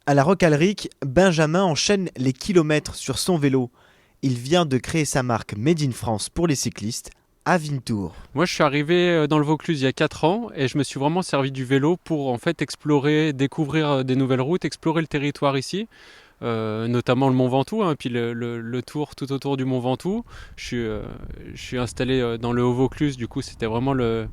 À la Rock-Alric, Benjamin enchaîne les kilomètres sur son vélo. Il vient de créer sa marque Made in France pour les cyclistes, Avintour. Moi, je suis arrivé dans le Vaucluse il y a 4 ans et je me suis vraiment servi du vélo pour en fait explorer, découvrir des nouvelles routes, explorer le territoire ici, notamment le Mont Ventoux, hein, puis le tour tout autour du Mont Ventoux. Je suis installé dans le Haut-Vaucluse, du coup, c'était vraiment le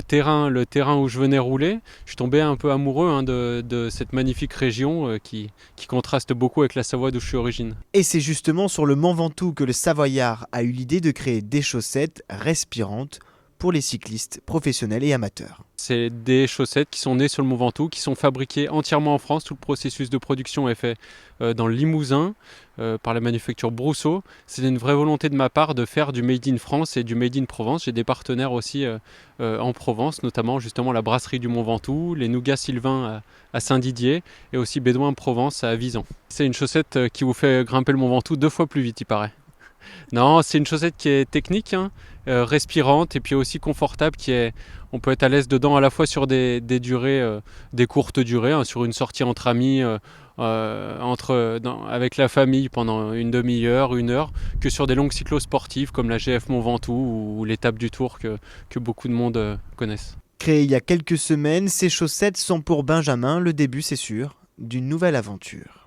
terrain où je venais rouler. Je suis tombé un peu amoureux hein, de cette magnifique région qui contraste beaucoup avec la Savoie d'où je suis origine. Et c'est justement sur le Mont Ventoux que le Savoyard a eu l'idée de créer des chaussettes respirantes pour les cyclistes professionnels et amateurs. C'est des chaussettes qui sont nées sur le Mont Ventoux, qui sont fabriquées entièrement en France. Tout le processus de production est fait dans le Limousin par la manufacture Brousseau. C'est une vraie volonté de ma part de faire du Made in France et du Made in Provence. J'ai des partenaires aussi en Provence, notamment justement la brasserie du Mont Ventoux, les Nougats Sylvain à Saint-Didier et aussi Bédouin Provence à Visan. C'est une chaussette qui vous fait grimper le Mont Ventoux 2 fois plus vite, il paraît. Non, c'est une chaussette qui est technique, hein, respirante et puis aussi confortable. On peut être à l'aise dedans à la fois sur des durées, des courtes durées, hein, sur une sortie entre amis, avec la famille pendant une demi-heure, 1 heure, que sur des longues cyclosportives comme la GF Mont Ventoux ou l'étape du Tour que beaucoup de monde connaissent. Créées il y a quelques semaines, ces chaussettes sont pour Benjamin le début, c'est sûr, d'une nouvelle aventure.